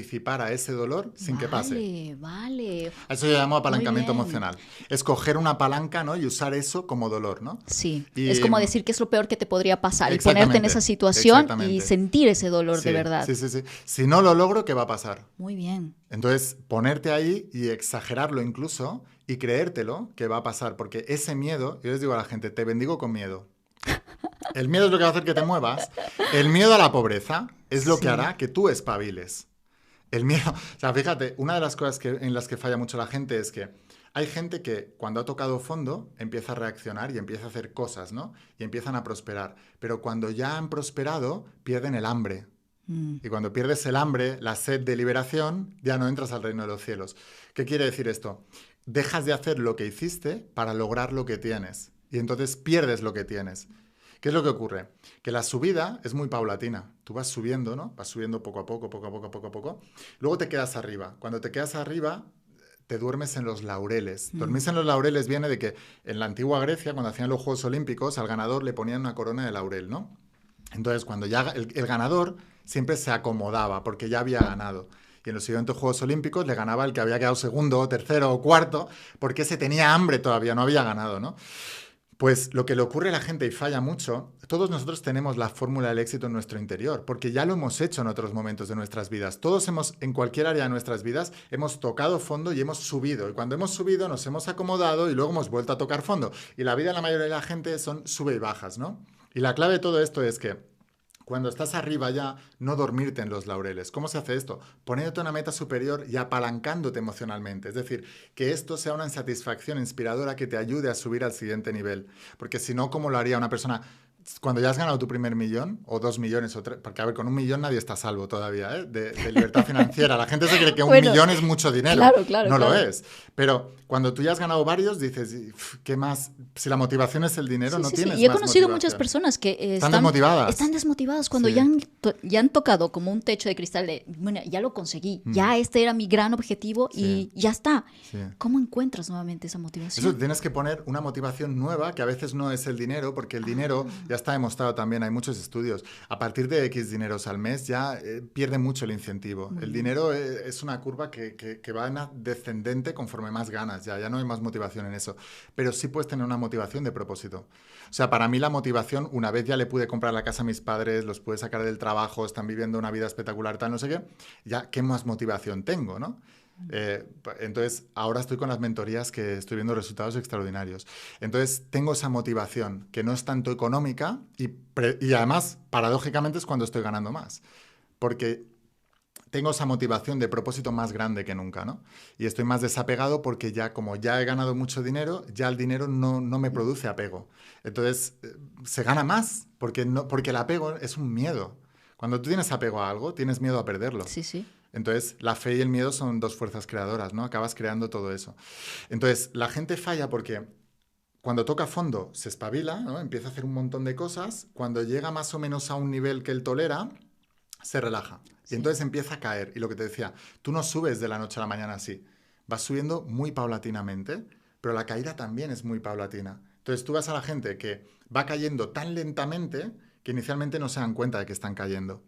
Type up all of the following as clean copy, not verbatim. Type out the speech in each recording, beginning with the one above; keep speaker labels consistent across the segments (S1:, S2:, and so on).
S1: anticipar a ese dolor sin que pase.
S2: Vale, vale.
S1: A eso yo llamo
S2: Muy
S1: apalancamiento
S2: bien.
S1: emocional. Es coger una palanca, ¿no? Y usar eso como dolor, ¿no?
S2: Sí, es
S1: Y
S2: como decir que es lo peor que te podría pasar y ponerte en esa
S1: exactamente,
S2: situación y
S1: exactamente.
S2: sentir ese dolor de
S1: Sí,
S2: verdad.
S1: sí, sí, sí. Si no lo logro, ¿qué va a pasar?
S2: Muy bien.
S1: Entonces, ponerte ahí y exagerarlo incluso y creértelo que va a pasar. Porque ese miedo, yo les digo a la gente, te bendigo con miedo. El miedo es lo que va a hacer que te muevas. El miedo a la pobreza es lo que
S2: Sí.
S1: hará que tú espabiles. El miedo, o sea, fíjate, una de las cosas en las que falla mucho la gente es que hay gente que cuando ha tocado fondo empieza a reaccionar y empieza a hacer cosas, ¿no? Y empiezan a prosperar. Pero cuando ya han prosperado, pierden el hambre.
S2: Mm.
S1: Y cuando pierdes el hambre, la sed de liberación, ya no entras al reino de los cielos. ¿Qué quiere decir esto? Dejas de hacer lo que hiciste para lograr lo que tienes. Y entonces pierdes lo que tienes. ¿Qué es lo que ocurre? Que la subida es muy paulatina. Tú vas subiendo, ¿no? Vas subiendo poco a poco, poco a poco, poco a poco. Luego te quedas arriba. Cuando te quedas arriba, te duermes en los laureles.
S2: Mm.
S1: Dormirse en los laureles viene de que en la antigua Grecia, cuando hacían los Juegos Olímpicos, al ganador le ponían una corona de laurel, ¿no? Entonces, cuando ya el ganador siempre se acomodaba porque ya había ganado. Y en los siguientes Juegos Olímpicos le ganaba el que había quedado segundo, tercero o cuarto, porque se tenía hambre todavía, no había ganado, ¿no? Pues lo que le ocurre a la gente y falla mucho, todos nosotros tenemos la fórmula del éxito en nuestro interior, porque ya lo hemos hecho en otros momentos de nuestras vidas. Todos hemos, en cualquier área de nuestras vidas, hemos tocado fondo y hemos subido. Y cuando hemos subido nos hemos acomodado y luego hemos vuelto a tocar fondo. Y la vida de la mayoría de la gente son sube y bajas, ¿no? Y la clave de todo esto es que cuando estás arriba ya, no dormirte en los laureles. ¿Cómo se hace esto? Poniéndote una meta superior y apalancándote emocionalmente. Es decir, que esto sea una satisfacción inspiradora que te ayude a subir al siguiente nivel. Porque si no, ¿cómo lo haría una persona cuando ya has ganado tu primer millón, o 2 millones, o tres? Porque, a ver, con 1 millón nadie está a salvo todavía, ¿eh? De libertad financiera. La gente se cree que un
S2: Bueno,
S1: millón es mucho dinero.
S2: claro, claro,
S1: No lo
S2: claro.
S1: es. Pero cuando tú ya has ganado varios, dices, ¿qué más? Si la motivación es el dinero,
S2: Sí,
S1: no
S2: sí, sí.
S1: tienes
S2: Y he
S1: más
S2: conocido muchas
S1: motivación.
S2: personas que
S1: Están
S2: están
S1: desmotivadas.
S2: desmotivadas cuando
S1: Sí.
S2: ya han tocado como un techo de cristal de, bueno, ya lo conseguí,
S1: Mm,
S2: ya este era mi gran objetivo
S1: sí,
S2: y ya está.
S1: sí.
S2: ¿Cómo encuentras nuevamente esa
S1: Eso
S2: motivación?
S1: tienes que poner una motivación nueva, que a veces no es el dinero, porque el dinero ya está demostrado también, hay muchos estudios. A partir de X dineros al mes ya pierde mucho el incentivo. El
S2: Mm.
S1: dinero es una curva que va en descendente conforme más ganas, ya no hay más motivación en eso. Pero sí puedes tener una motivación de propósito. O sea, para mí la motivación, una vez ya le pude comprar la casa a mis padres, los pude sacar del trabajo, están viviendo una vida espectacular, tal, no sé qué, ya qué más motivación tengo, ¿no? Entonces, ahora estoy con las mentorías que estoy viendo resultados extraordinarios. Entonces, tengo esa motivación que no es tanto económica y además, paradójicamente, es cuando estoy ganando más. Porque tengo esa motivación de propósito más grande que nunca, ¿no? Y estoy más desapegado porque ya, como ya he ganado mucho dinero, ya el dinero no me produce apego. Entonces, se gana más porque, no, porque el apego es un miedo. Cuando tú tienes apego a algo, tienes miedo a perderlo.
S2: Sí, sí.
S1: Entonces, la fe y el miedo son dos fuerzas creadoras, ¿no? Acabas creando todo eso. Entonces, la gente falla porque cuando toca fondo se espabila, ¿no? Empieza a hacer un montón de cosas. Cuando llega más o menos a un nivel que él tolera, se relaja. Y
S2: Sí.
S1: entonces empieza a caer. Y lo que te decía, tú no subes de la noche a la mañana así. Vas subiendo muy paulatinamente, pero la caída también es muy paulatina. Entonces tú vas a la gente que va cayendo tan lentamente que inicialmente no se dan cuenta de que están cayendo.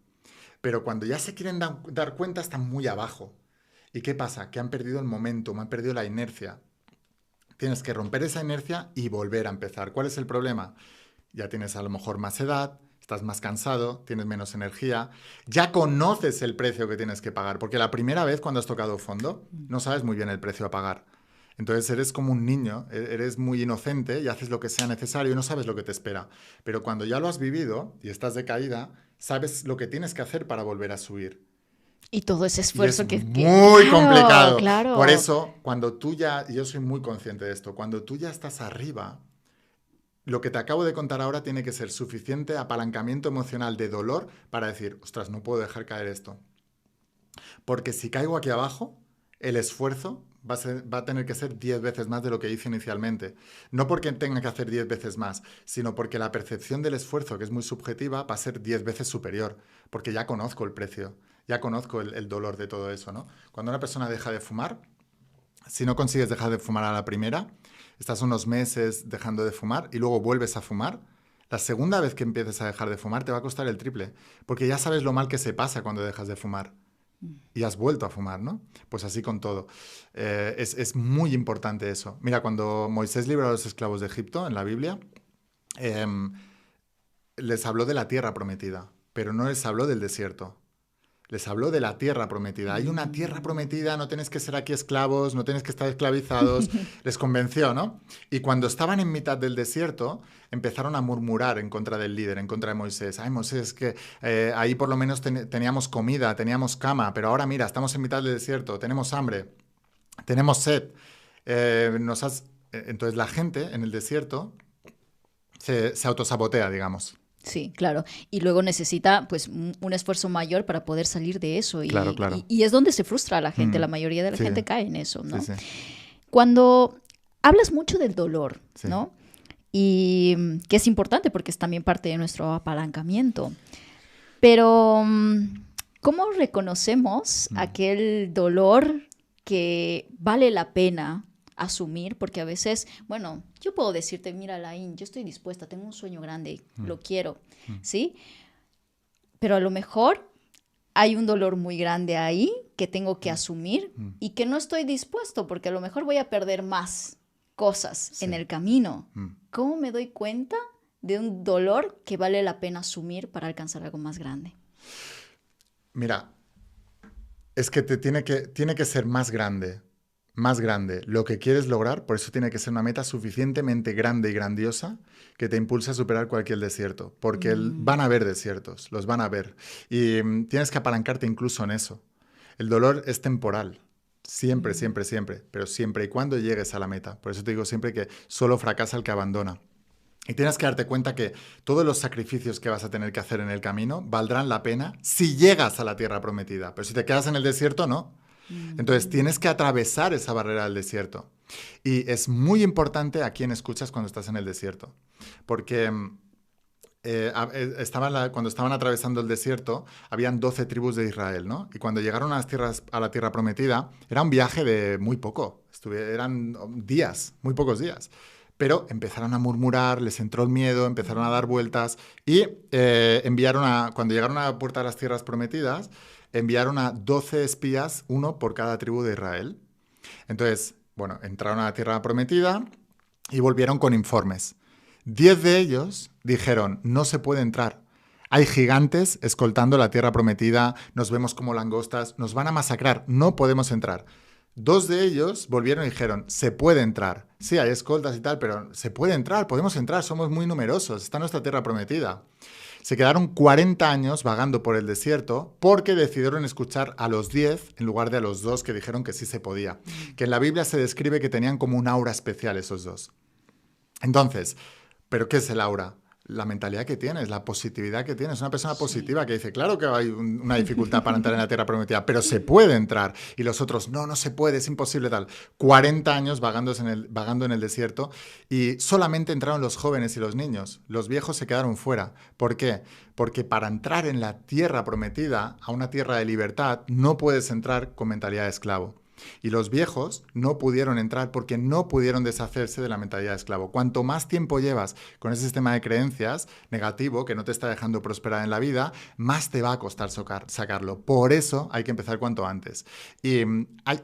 S1: Pero cuando ya se quieren dar cuenta, están muy abajo. ¿Y qué pasa? Que han perdido el momentum, han perdido la inercia. Tienes que romper esa inercia y volver a empezar. ¿Cuál es el problema? Ya tienes a lo mejor más edad, estás más cansado, tienes menos energía, ya conoces el precio que tienes que pagar, porque la primera vez cuando has tocado fondo no sabes muy bien el precio a pagar. Entonces eres como un niño, eres muy inocente y haces lo que sea necesario y no sabes lo que te espera. Pero cuando ya lo has vivido y estás de caída, sabes lo que tienes que hacer para volver a subir.
S2: Y todo ese
S1: Y es
S2: esfuerzo
S1: muy
S2: claro,
S1: complicado. Por
S2: claro.
S1: eso, cuando tú ya, y yo soy muy consciente de esto, cuando tú ya estás arriba, lo que te acabo de contar ahora tiene que ser suficiente apalancamiento emocional de dolor para decir, ostras, no puedo dejar caer esto. Porque si caigo aquí abajo, el esfuerzo va a tener que ser 10 veces más de lo que hice inicialmente. No porque tenga que hacer 10 veces más, sino porque la percepción del esfuerzo, que es muy subjetiva, va a ser 10 veces superior, porque ya conozco el precio, ya conozco el dolor de todo eso, ¿no? Cuando una persona deja de fumar, si no consigues dejar de fumar a la primera, estás unos meses dejando de fumar y luego vuelves a fumar, la segunda vez que empieces a dejar de fumar te va a costar el triple, porque ya sabes lo mal que se pasa cuando dejas de fumar. y has vuelto a fumar, ¿no? Pues así con todo. Es muy importante eso. Mira, cuando Moisés liberó a los esclavos de Egipto en la Biblia, em, les habló de la tierra prometida, pero no les habló del desierto. Les habló de la tierra prometida. Hay una tierra prometida, no tenéis que ser aquí esclavos, no tenéis que estar esclavizados. Les convenció, ¿no? Y cuando estaban en mitad del desierto, empezaron a murmurar en contra del líder, en contra de Moisés. Ay, Moisés, que ahí por lo menos teníamos comida, teníamos cama, pero ahora mira, estamos en mitad del desierto, tenemos hambre, tenemos sed. Entonces la gente en el desierto se autosabotea, digamos.
S2: Sí, claro. Y luego necesita pues un esfuerzo mayor para poder salir de eso.
S1: Claro, claro.
S2: Y es donde se frustra la gente. La mayoría de la
S1: Sí.
S2: gente cae en eso, ¿no?
S1: Sí, sí.
S2: Cuando hablas mucho del dolor,
S1: Sí.
S2: ¿no? Y que es importante porque es también parte de nuestro apalancamiento. Pero, ¿cómo reconocemos aquel dolor que vale la pena asumir? Porque a veces, bueno, yo puedo decirte, mira, Laín, yo estoy dispuesta, tengo un sueño grande, lo quiero, ¿sí? Pero a lo mejor hay un dolor muy grande ahí que tengo que asumir y que no estoy dispuesto porque a lo mejor voy a perder más cosas en el camino. ¿Cómo me doy cuenta de un dolor que vale la pena asumir para alcanzar algo más grande?
S1: Mira, es que tiene que ser más grande lo que quieres lograr, por eso tiene que ser una meta suficientemente grande y grandiosa que te impulse a superar cualquier desierto, porque van a haber desiertos, los van a haber, y tienes que apalancarte incluso en eso. El dolor es temporal, siempre, siempre, siempre, pero siempre y cuando llegues a la meta. Por eso te digo siempre que solo fracasa el que abandona. Y tienes que darte cuenta que todos los sacrificios que vas a tener que hacer en el camino valdrán la pena si llegas a la tierra prometida, pero si te quedas en el desierto, no. Entonces tienes que atravesar esa barrera del desierto. Y es muy importante a quién escuchas cuando estás en el desierto. Porque cuando estaban atravesando el desierto, habían 12 tribus de Israel, ¿no? Y cuando llegaron a la tierra prometida, era un viaje de muy poco. Eran días, muy pocos días. Pero empezaron a murmurar, les entró el miedo, empezaron a dar vueltas y cuando llegaron a la puerta de las tierras prometidas, enviaron a 12 espías, uno por cada tribu de Israel. Entonces, bueno, entraron a la tierra prometida y volvieron con informes. 10 de ellos dijeron, no se puede entrar. Hay gigantes escoltando la tierra prometida, nos vemos como langostas, nos van a masacrar, no podemos entrar. 2 de ellos volvieron y dijeron, se puede entrar. Sí, hay escoltas y tal, pero se puede entrar, podemos entrar, somos muy numerosos, está nuestra tierra prometida. Se quedaron 40 años vagando por el desierto porque decidieron escuchar a los 10 en lugar de a los 2 que dijeron que sí se podía. Que en la Biblia se describe que tenían como un aura especial esos 2. Entonces, ¿pero qué es el aura? La mentalidad que tienes, la positividad que tienes. Una persona positiva que dice, claro que hay una dificultad para entrar en la tierra prometida, pero se puede entrar. Y los otros, no se puede, es imposible tal. 40 años vagando en el desierto y solamente entraron los jóvenes y los niños. Los viejos se quedaron fuera. ¿Por qué? Porque para entrar en la tierra prometida, a una tierra de libertad, no puedes entrar con mentalidad de esclavo. Y los viejos no pudieron entrar porque no pudieron deshacerse de la mentalidad de esclavo. Cuanto más tiempo llevas con ese sistema de creencias negativo que no te está dejando prosperar en la vida, más te va a costar sacarlo. Por eso hay que empezar cuanto antes. Y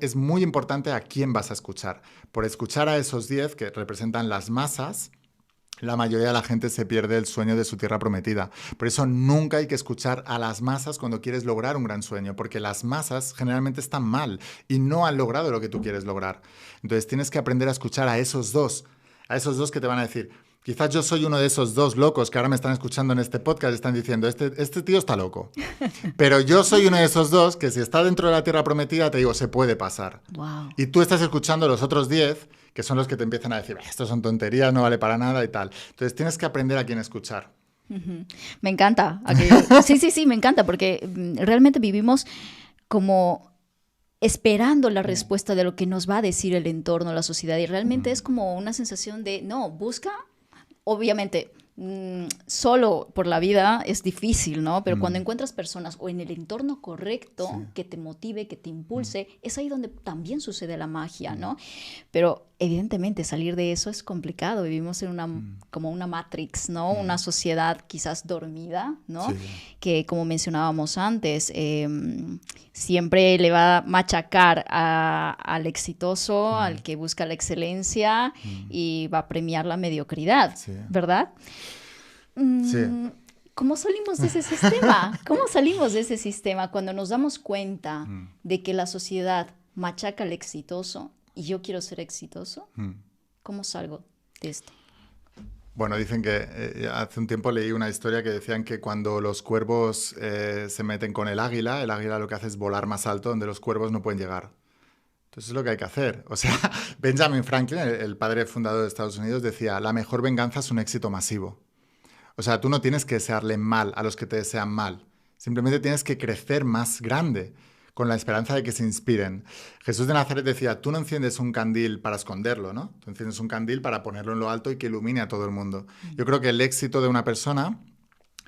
S1: es muy importante a quién vas a escuchar. Por escuchar a esos 10 que representan las masas, la mayoría de la gente se pierde el sueño de su tierra prometida. Por eso nunca hay que escuchar a las masas cuando quieres lograr un gran sueño, porque las masas generalmente están mal y no han logrado lo que tú quieres lograr. Entonces tienes que aprender a escuchar a esos dos que te van a decir, quizás yo soy uno de esos 2 locos que ahora me están escuchando en este podcast y están diciendo, este tío está loco. Pero yo soy uno de esos 2 que si está dentro de la tierra prometida, te digo, se puede pasar.
S2: Wow.
S1: Y tú estás escuchando a los otros 10 que son los que te empiezan a decir, esto son tonterías, no vale para nada y tal. Entonces tienes que aprender a quién escuchar.
S2: Me encanta. Sí, me encanta porque realmente vivimos como esperando la respuesta de lo que nos va a decir el entorno, la sociedad, y realmente es como una sensación de, no, busca, obviamente, solo por la vida es difícil, ¿no? Pero cuando encuentras personas o en el entorno correcto que te motive, que te impulse, es ahí donde también sucede la magia, ¿no? Pero evidentemente salir de eso es complicado. Vivimos en como una matrix, ¿no? Una sociedad quizás dormida, ¿no?
S1: Sí.
S2: Que como mencionábamos antes, siempre le va a machacar al exitoso, al que busca la excelencia y va a premiar la mediocridad,
S1: Sí.
S2: ¿verdad?
S1: Sí.
S2: ¿Cómo salimos de ese sistema? ¿Cómo salimos de ese sistema cuando nos damos cuenta de que la sociedad machaca al exitoso y yo quiero ser exitoso? ¿Cómo salgo de esto?
S1: Bueno, dicen que hace un tiempo leí una historia que decían que cuando los cuervos se meten con el águila lo que hace es volar más alto donde los cuervos no pueden llegar. Entonces es lo que hay que hacer. O sea, Benjamin Franklin, el padre fundador de Estados Unidos, decía, la mejor venganza es un éxito masivo. O sea, tú no tienes que desearle mal a los que te desean mal. Simplemente tienes que crecer más grande, con la esperanza de que se inspiren. Jesús de Nazaret decía, tú no enciendes un candil para esconderlo, ¿no? Tú enciendes un candil para ponerlo en lo alto y que ilumine a todo el mundo. Yo creo que el éxito de una persona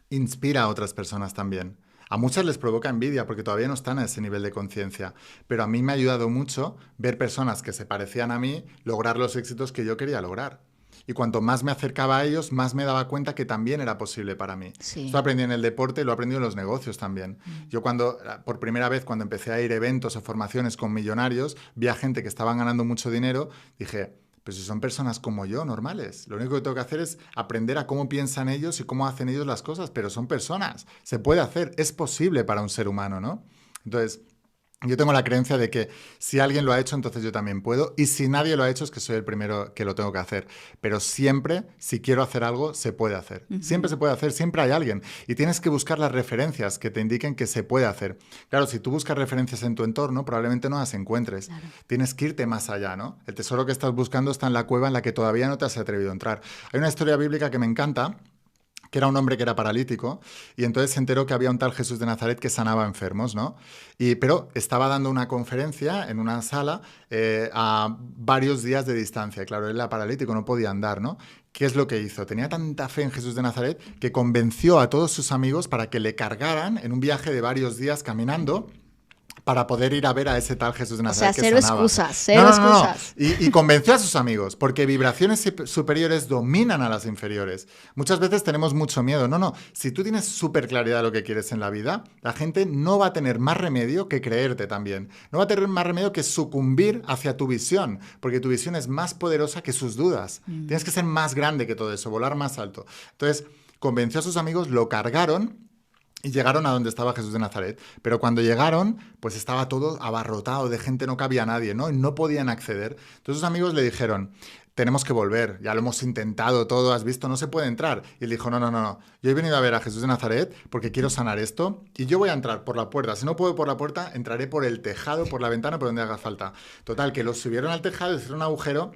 S1: inspira a otras personas también. A muchas les provoca envidia porque todavía no están a ese nivel de conciencia, pero a mí me ha ayudado mucho ver personas que se parecían a mí lograr los éxitos que yo quería lograr. Y cuanto más me acercaba a ellos, más me daba cuenta que también era posible para mí.
S2: Sí.
S1: Esto aprendí en el deporte y lo aprendí en los negocios también. Yo por primera vez, cuando empecé a ir a eventos o formaciones con millonarios, vi a gente que estaban ganando mucho dinero, dije, pues si son personas como yo, normales. Lo único que tengo que hacer es aprender a cómo piensan ellos y cómo hacen ellos las cosas, pero son personas. Se puede hacer, es posible para un ser humano, ¿no? Entonces, yo tengo la creencia de que si alguien lo ha hecho, entonces yo también puedo. Y si nadie lo ha hecho, es que soy el primero que lo tengo que hacer. Pero siempre, si quiero hacer algo, se puede hacer. Siempre se puede hacer, siempre hay alguien. Y tienes que buscar las referencias que te indiquen que se puede hacer. Claro, si tú buscas referencias en tu entorno, probablemente no las encuentres. Claro. Tienes que irte más allá, ¿no? El tesoro que estás buscando está en la cueva en la que todavía no te has atrevido a entrar. Hay una historia bíblica que me encanta, que era un hombre que era paralítico, y entonces se enteró que había un tal Jesús de Nazaret que sanaba enfermos, ¿no? Pero estaba dando una conferencia en una sala a varios días de distancia. Claro, él era paralítico, no podía andar, ¿no? ¿Qué es lo que hizo? Tenía tanta fe en Jesús de Nazaret que convenció a todos sus amigos para que le cargaran en un viaje de varios días caminando para poder ir a ver a ese tal Jesús de Nazaret.
S2: O sea, cero excusas, cero excusas.
S1: Y convenció a sus amigos, porque vibraciones superiores dominan a las inferiores. Muchas veces tenemos mucho miedo. No, si tú tienes súper claridad de lo que quieres en la vida, la gente no va a tener más remedio que creerte también. No va a tener más remedio que sucumbir hacia tu visión, porque tu visión es más poderosa que sus dudas. Tienes que ser más grande que todo eso, volar más alto. Entonces, convenció a sus amigos, lo cargaron, y llegaron a donde estaba Jesús de Nazaret. Pero cuando llegaron, pues estaba todo abarrotado de gente, no cabía nadie, ¿no? Y no podían acceder. Entonces sus amigos le dijeron, tenemos que volver, ya lo hemos intentado todo, has visto, no se puede entrar. Y él dijo, no. Yo he venido a ver a Jesús de Nazaret porque quiero sanar esto y yo voy a entrar por la puerta. Si no puedo por la puerta, entraré por el tejado, por la ventana, por donde haga falta. Total, que los subieron al tejado, hicieron un agujero,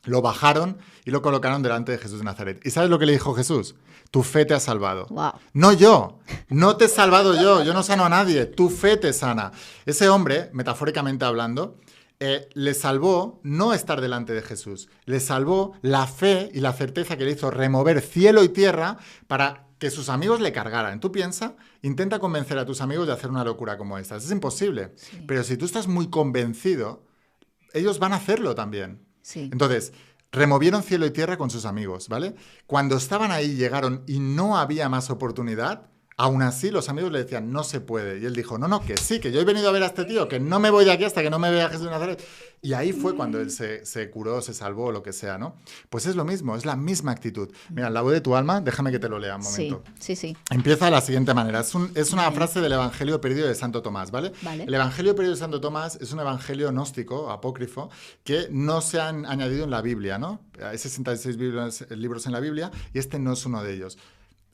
S1: lo bajaron y lo colocaron delante de Jesús de Nazaret. ¿Y sabes lo que le dijo Jesús? Tu fe te ha salvado.
S2: Wow.
S1: No yo, no te he salvado yo no sano a nadie, tu fe te sana. Ese hombre, metafóricamente hablando, le salvó no estar delante de Jesús, le salvó la fe y la certeza que le hizo remover cielo y tierra para que sus amigos le cargaran. Tú piensa, intenta convencer a tus amigos de hacer una locura como esta. Es imposible, sí. Pero si tú estás muy convencido, ellos van a hacerlo también.
S2: Sí.
S1: Entonces, removieron cielo y tierra con sus amigos, ¿vale? Cuando estaban ahí, llegaron y no había más oportunidad, aún así los amigos le decían, no se puede. Y él dijo, no, que sí, que yo he venido a ver a este tío, que no me voy de aquí hasta que no me vea Jesús de Nazaret. Y ahí fue cuando él se curó, se salvó, lo que sea, ¿no? Pues es lo mismo, es la misma actitud. Mira, la voz de tu alma, déjame que te lo lea un momento.
S2: Sí. Empieza
S1: de la siguiente manera. Es una frase del Evangelio perdido de Santo Tomás, ¿vale? El Evangelio perdido de Santo Tomás es un evangelio gnóstico, apócrifo, que no se han añadido en la Biblia, ¿no? Hay 66 libros en la Biblia y este no es uno de ellos.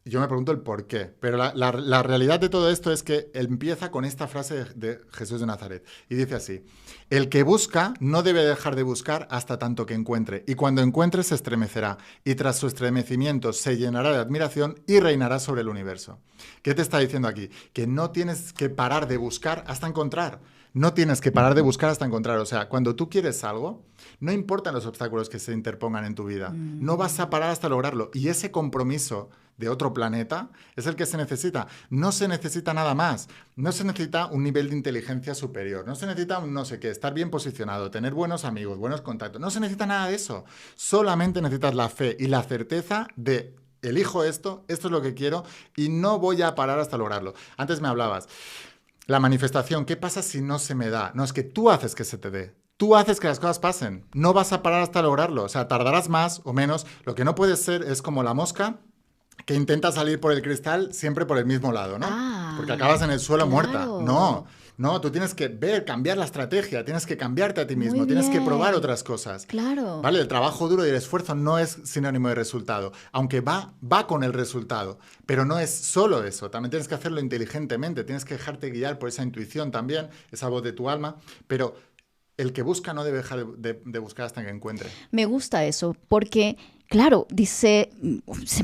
S1: Yo me pregunto el por qué, pero la realidad de todo esto es que empieza con esta frase de Jesús de Nazaret y dice así: el que busca no debe dejar de buscar hasta tanto que encuentre, y cuando encuentre se estremecerá, y tras su estremecimiento se llenará de admiración y reinará sobre el universo. ¿Qué te está diciendo aquí? Que no tienes que parar de buscar hasta encontrar. No tienes que parar de buscar hasta encontrar. O sea, cuando tú quieres algo, no importan los obstáculos que se interpongan en tu vida. No vas a parar hasta lograrlo. Y ese compromiso de otro planeta, es el que se necesita. No se necesita nada más. No se necesita un nivel de inteligencia superior. No se necesita un no sé qué, estar bien posicionado, tener buenos amigos, buenos contactos. No se necesita nada de eso. Solamente necesitas la fe y la certeza de elijo esto es lo que quiero y no voy a parar hasta lograrlo. Antes me hablabas, la manifestación, ¿qué pasa si no se me da? No, es que tú haces que se te dé. Tú haces que las cosas pasen. No vas a parar hasta lograrlo. O sea, tardarás más o menos. Lo que no puede ser es como la mosca que intenta salir por el cristal siempre por el mismo lado, ¿no? Porque acabas en el suelo muerta. No, tú tienes que ver, cambiar la estrategia, tienes que cambiarte a ti mismo, tienes que probar otras cosas.
S2: Claro.
S1: ¿Vale? El trabajo duro y el esfuerzo no es sinónimo de resultado, aunque va con el resultado, pero no es solo eso, también tienes que hacerlo inteligentemente, tienes que dejarte guiar por esa intuición también, esa voz de tu alma, pero el que busca no debe dejar de buscar hasta que encuentre.
S2: Me gusta eso, porque, claro, se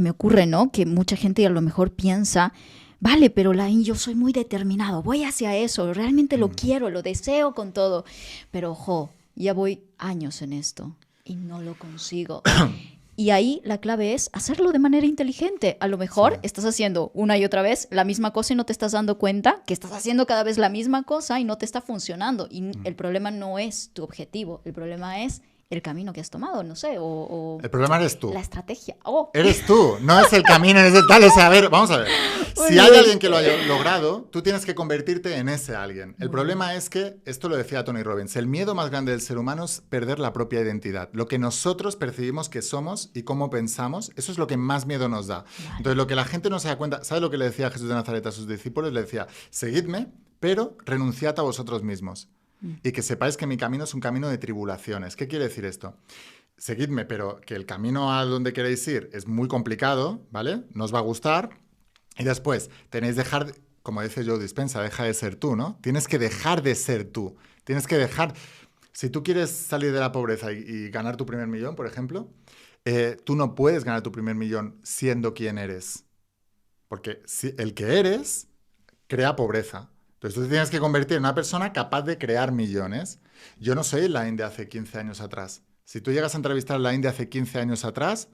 S2: me ocurre, ¿no? Que mucha gente a lo mejor piensa, vale, pero yo soy muy determinado, voy hacia eso, realmente lo quiero, lo deseo con todo, pero ojo, ya voy años en esto y no lo consigo. Y ahí la clave es hacerlo de manera inteligente. A lo mejor estás haciendo una y otra vez la misma cosa y no te estás dando cuenta que estás haciendo cada vez la misma cosa y no te está funcionando. Y el problema no es tu objetivo, el problema es el camino que has tomado, no sé, o
S1: el problema eres tú.
S2: La estrategia. Oh.
S1: Eres tú, no es el camino, es el tal. O sea, a ver, vamos a ver. Si hay alguien que lo haya logrado, tú tienes que convertirte en ese alguien. El problema es que, esto lo decía Tony Robbins, el miedo más grande del ser humano es perder la propia identidad. Lo que nosotros percibimos que somos y cómo pensamos, eso es lo que más miedo nos da. Vale. Entonces, lo que la gente no se da cuenta, ¿sabes lo que le decía Jesús de Nazaret a sus discípulos? Le decía, seguidme, pero renunciad a vosotros mismos. Y que sepáis que mi camino es un camino de tribulaciones. ¿Qué quiere decir esto? Seguidme, pero que el camino a donde queréis ir es muy complicado, ¿vale? No os va a gustar. Y después, tenéis que dejar, como dice Joe Dispenza, deja de ser tú, ¿no? Tienes que dejar de ser tú. Tienes que dejar... Si tú quieres salir de la pobreza y ganar tu primer millón, por ejemplo, tú no puedes ganar tu primer millón siendo quien eres. Porque el que eres crea pobreza. Entonces tú te tienes que convertir en una persona capaz de crear millones. Yo no soy la India hace 15 años atrás. Si tú llegas a entrevistar a la India hace 15 años atrás,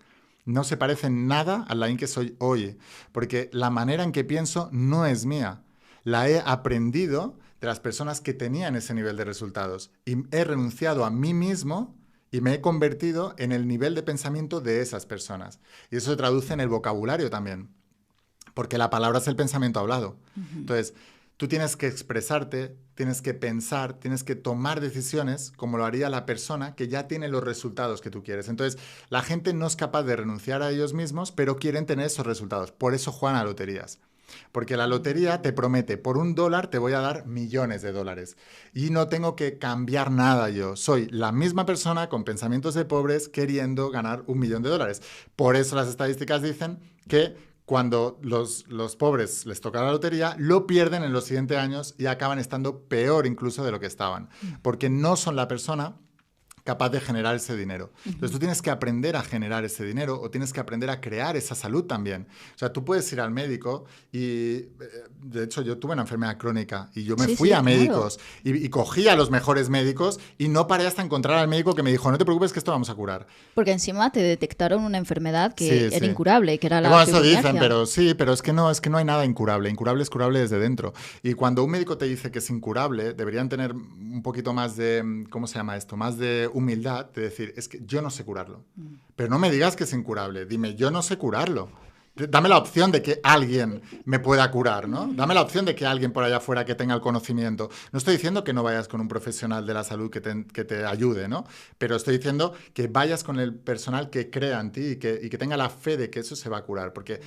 S1: no se parece en nada a la India que soy hoy. Porque la manera en que pienso no es mía. La he aprendido de las personas que tenían ese nivel de resultados. Y he renunciado a mí mismo y me he convertido en el nivel de pensamiento de esas personas. Y eso se traduce en el vocabulario también. Porque la palabra es el pensamiento hablado. Entonces... Tú tienes que expresarte, tienes que pensar, tienes que tomar decisiones como lo haría la persona que ya tiene los resultados que tú quieres. Entonces, la gente no es capaz de renunciar a ellos mismos, pero quieren tener esos resultados. Por eso juegan a loterías. Porque la lotería te promete, por $1 te voy a dar millones de dólares. Y no tengo que cambiar nada yo. Soy la misma persona con pensamientos de pobres queriendo ganar $1.000.000. Por eso las estadísticas dicen que... Cuando los pobres les toca la lotería, lo pierden en los siguientes años y acaban estando peor incluso de lo que estaban. Porque no son la persona capaz de generar ese dinero. Entonces tú tienes que aprender a generar ese dinero o tienes que aprender a crear esa salud también. O sea, tú puedes ir al médico y, de hecho, yo tuve una enfermedad crónica y yo me fui a médicos y cogí a los mejores médicos y no paré hasta encontrar al médico que me dijo, no te preocupes que esto lo vamos a curar.
S2: Porque encima te detectaron una enfermedad que era incurable, que era la
S1: bueno, eso dicen, pero es que no hay nada incurable. Incurable es curable desde dentro. Y cuando un médico te dice que es incurable, deberían tener un poquito más de, ¿cómo se llama esto? Más de humildad de decir, es que yo no sé curarlo. Pero no me digas que es incurable, dime, yo no sé curarlo. Dame la opción de que alguien me pueda curar, ¿no? Dame la opción de que alguien por allá afuera que tenga el conocimiento. No estoy diciendo que no vayas con un profesional de la salud que te ayude, ¿no? Pero estoy diciendo que vayas con el personal que crea en ti y que tenga la fe de que eso se va a curar. Porque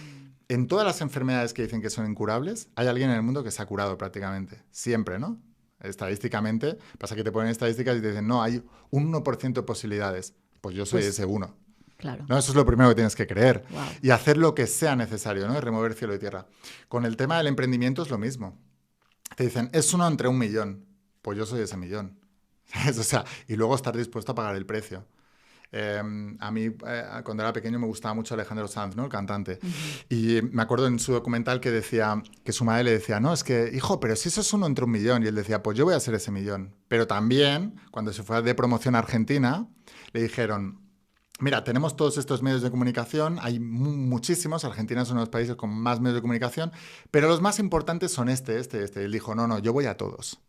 S1: en todas las enfermedades que dicen que son incurables, hay alguien en el mundo que se ha curado prácticamente. Siempre, ¿no? Estadísticamente, pasa que te ponen estadísticas y te dicen, no, hay un 1% de posibilidades. Pues yo soy ese uno.
S2: Claro.
S1: ¿No? Eso es lo primero que tienes que creer.
S2: Wow.
S1: Y hacer lo que sea necesario, ¿no? Y remover cielo y tierra. Con el tema del emprendimiento es lo mismo. Te dicen, es uno entre 1.000.000. Pues yo soy ese 1.000.000. O sea, y luego estar dispuesto a pagar el precio. A mí, cuando era pequeño, me gustaba mucho Alejandro Sanz, ¿no? El cantante. Y me acuerdo en su documental que decía, que su madre le decía, no, es que, hijo, pero si eso es uno entre 1.000.000. Y él decía, pues yo voy a ser ese 1.000.000. Pero también, cuando se fue de promoción a Argentina, le dijeron, Mira, tenemos todos estos medios de comunicación, hay muchísimos, Argentina es uno de los países con más medios de comunicación, pero los más importantes son este. Él dijo, no, yo voy a todos.